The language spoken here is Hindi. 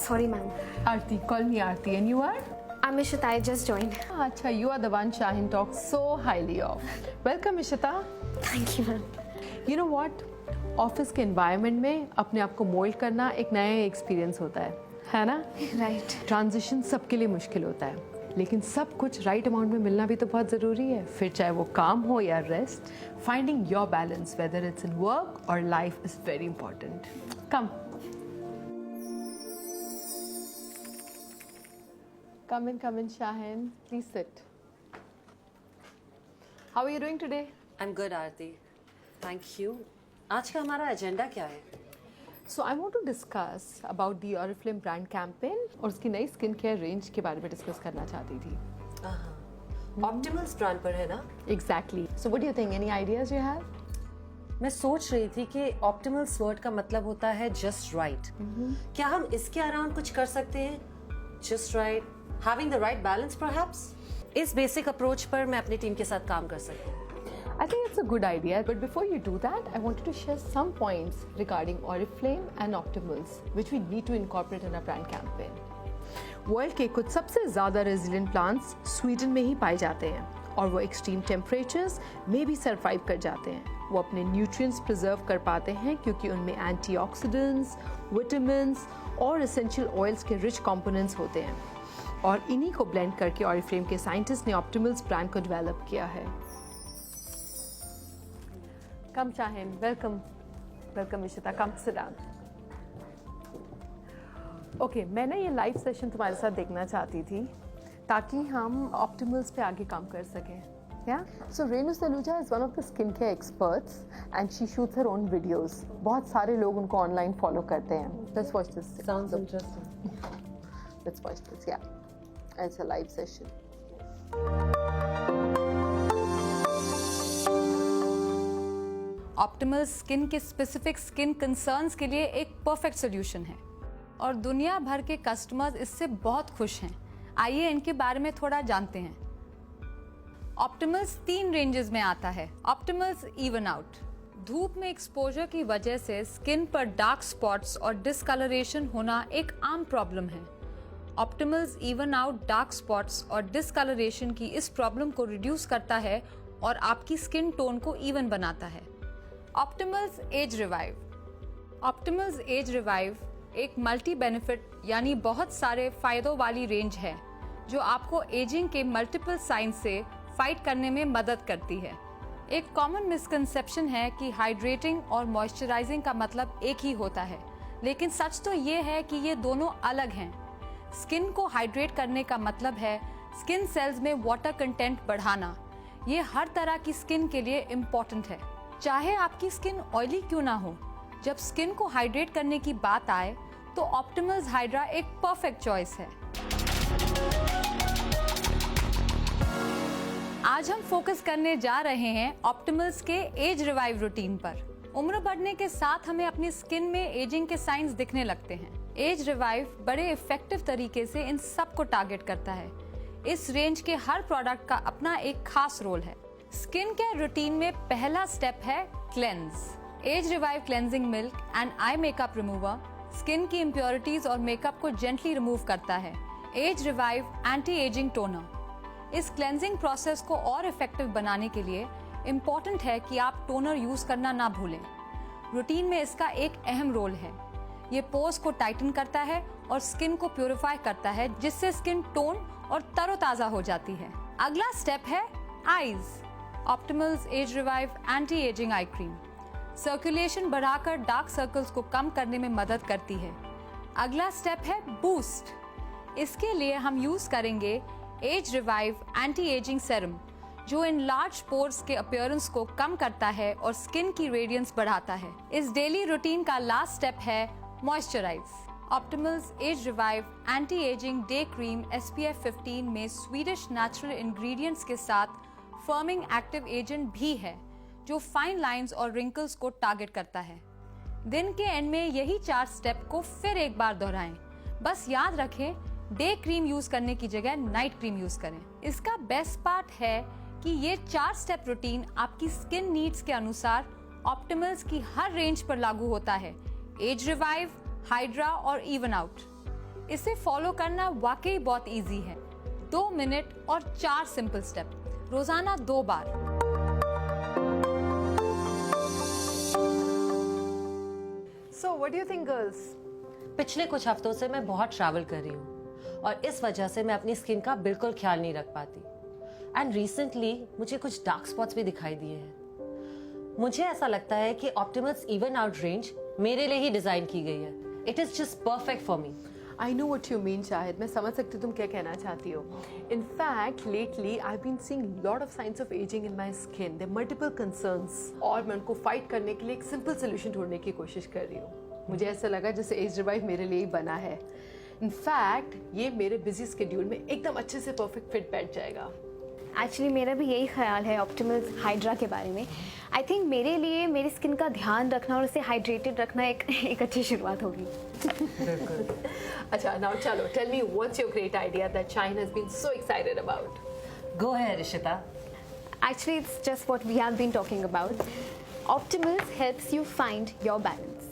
Sorry, ma'am. Aarti, call me Aarti. And you are? I'm Ishita. I just joined. Acha, you are the one Shahin talks so highly of. Welcome, Ishita. Thank you, ma'am. You know what? Office के एनवायरनमेंट में अपने आप को मोल्ड करना एक नया एक्सपीरियंस होता है ना? Right. ट्रांजिशन सबके लिए मुश्किल होता है, लेकिन सब कुछ राइट अमाउंट में मिलना भी तो बहुत ज़रूरी है. फिर चाहे वो काम हो या rest, finding your balance whether it's in work और life is very important. Come. Come in, Shahin. Please sit. How are you doing today? I'm good, Aarti. Thank you. आज का हमारा एजेंडा क्या है? So I want to discuss about the Oriflame brand campaign और उसकी नई स्किन केयर रेंज के बारे में डिस्कस करना चाहती थी. ऑप्टिमल्स ब्रांड पर है ना? Exactly. So what do you think? Any ideas you have? मैं सोच रही थी कि ऑप्टिमल्स वर्ड का मतलब होता है जस्ट राइट. क्या हम इसके अराउंड कुछ कर सकते हैं? Just right, having the right balance perhaps. इस बेसिक अप्रोच पर मैं अपनी टीम के साथ काम कर सकती हूँ. I think it's a good idea, but before you do that, I wanted to share some points regarding Oriflame and Optimals, which we need to incorporate in our brand campaign. World के कुछ सबसे ज़्यादा रेजिलिएंट प्लांट्स स्वीडन में ही पाए जाते हैं और वो एक्सट्रीम टेम्परेचर्स में भी सर्वाइव कर जाते हैं. वो अपने न्यूट्रिएंट्स प्रिजर्व कर पाते हैं क्योंकि उनमें एंटीऑक्सीडेंट्स, विटामिन्स और एसेंशियल ऑयल्स के रिच कंपोनेंट्स होते हैं. और इन्हीं को ब्लेंड करके ऑरिफ्लेम के साइंटिस्ट ने ऑप्टिमल्स ब्रांड को डेवलप किया है. Come, Shahin. Welcome. Welcome, Ishita. Come, sit down. Okay, मैं ना ये लाइव सेशन तुम्हारे साथ देखना चाहती थी ताकि हम ऑप्टिमल्स पे आगे काम कर सकें. Yeah? So Renu Saluja is one of the skincare experts and she shoots her own videos. बहुत सारे लोग उनको ऑनलाइन फॉलो करते हैं. Let's watch this. Sounds interesting. Let's watch this. Yeah. It's a live session. ऑप्टिमल्स skin के स्पेसिफिक स्किन कंसर्न्स के लिए एक परफेक्ट सोल्यूशन है और दुनिया भर के कस्टमर्स इससे बहुत खुश हैं. आइए इनके बारे में थोड़ा जानते हैं. ऑप्टिमल्स 3 रेंजेस में आता है. ऑप्टिमल्स इवन आउट. धूप में एक्सपोजर की वजह से स्किन पर डार्क स्पॉट्स और डिसकलरेशन होना एक आम प्रॉब्लम है. ऑप्टिमल्स इवन आउट डार्क स्पॉट्स और डिसकलरेशन की इस प्रॉब्लम को रिड्यूस करता है और आपकी स्किन टोन को इवन बनाता है. Optimals age revive. Optimals age revive एक मल्टी बेनिफिट यानी बहुत सारे फायदों वाली रेंज है जो आपको एजिंग के मल्टीपल साइंस से फाइट करने में मदद करती है. एक कॉमन मिसकंसेप्शन है कि हाइड्रेटिंग और मॉइस्चराइजिंग का मतलब एक ही होता है, लेकिन सच तो ये है कि ये दोनों अलग हैं. स्किन को हाइड्रेट करने का मतलब है स्किन सेल्स में वाटर कंटेंट बढ़ाना. ये हर तरह की स्किन के लिए इम्पोर्टेंट है, चाहे आपकी स्किन ऑयली क्यों ना हो. जब स्किन को हाइड्रेट करने की बात आए तो ऑप्टिमल्स हाइड्रा एक परफेक्ट चॉइस है. आज हम फोकस करने जा रहे हैं ऑप्टिमल्स के एज रिवाइव रूटीन पर. उम्र बढ़ने के साथ हमें अपनी स्किन में एजिंग के साइंस दिखने लगते हैं. एज रिवाइव बड़े इफेक्टिव तरीके से इन सब को टारगेट करता है. इस रेंज के हर प्रोडक्ट का अपना एक खास रोल है. स्किन केयर रूटीन में पहला स्टेप है cleanse. Age revive cleansing milk and eye makeup remover skin की इम्प्योरिटीज और मेकअप को जेंटली रिमूव करता है. Age revive anti ageing toner. इस क्लेंजिंग प्रोसेस को और इफेक्टिव बनाने के लिए इम्पोर्टेंट है कि आप टोनर यूज करना ना भूलें. रूटीन में इसका एक अहम रोल है. ये पोर्स को टाइटन करता है और स्किन को प्यूरिफाई करता है, जिससे स्किन टोन और तरोताजा हो जाती है. अगला स्टेप है eyes. Optimals age revive anti ageing eye cream circulation बढ़ाकर डार्क सर्कल्स को कम करने में मदद करती है. अगला स्टेप है बूस्ट. इसके लिए हम यूज करेंगे age revive anti ageing serum जो इन लार्ज पोर्स के अपीयरेंस को कम करता है और स्किन की रेडियंस बढ़ाता है. इस डेली रूटीन का लास्ट स्टेप है moisturise. Optimals age revive anti ageing day cream SPF 15 में स्वीडिश नेचुरल इंग्रेडिएंट्स के साथ फर्मिंग एक्टिव एजेंट भी है जो फाइन लाइंस और रिंकल्स को टारगेट करता है. दिन के एंड में यही 4 स्टेप को फिर एक बार दोहराएं. बस याद रखें, डे क्रीम यूज करने की जगह नाइट क्रीम यूज करें. इसका बेस्ट पार्ट है कि ये 4 स्टेप रूटीन आपकी स्किन नीड्स के अनुसार ऑप्टिमल्स की हर रेंज पर लागू होता है. एज रिवाइव, हाइड्रा और इवन आउट. इसे फॉलो करना वाकई बहुत इजी है। 2 मिनट और 4 सिंपल स्टेप, रोजाना 2 बार। So what do you think, girls? पिछले कुछ हफ्तों से मैं बहुत ट्रैवल कर रही हूँ और इस वजह से मैं अपनी स्किन का बिल्कुल ख्याल नहीं रख पाती। एंड रिसेंटली मुझे कुछ डार्क स्पॉट्स भी दिखाई दिए हैं। मुझे ऐसा लगता है कि ऑप्टिमल्स इवन आउट रेंज मेरे लिए ही डिजाइन की गई है। It is just perfect for me. I know what you mean, Shahid. मैं समझ सकती हूँ तुम क्या कहना चाहती हो। In fact, lately I've been seeing lot of signs of aging in my skin. There are multiple concerns और मैं उनको फाइट करने के लिए एक सिंपल सोल्यूशन ढूंढने की कोशिश कर रही हूँ। मुझे ऐसा लगा जैसे एज रिवाइव मेरे लिए ही बना है। In fact, ये मेरे बिजी स्केड्यूल में एकदम अच्छे से परफेक्ट फिट बैठ जाएगा। एक्चुअली मेरा भी यही ख्याल है ऑप्टिमल्स हाइड्रा के बारे में। आई थिंक मेरे लिए मेरी स्किन का ध्यान रखना और उसे हाइड्रेटेड रखना एक अच्छी शुरुआत होगी। अच्छा, now चलो, tell me what's your great idea that Shine has been so excited about? गो है Rishita. Actually, it's just what we have been talking about. Optimals helps you find your balance.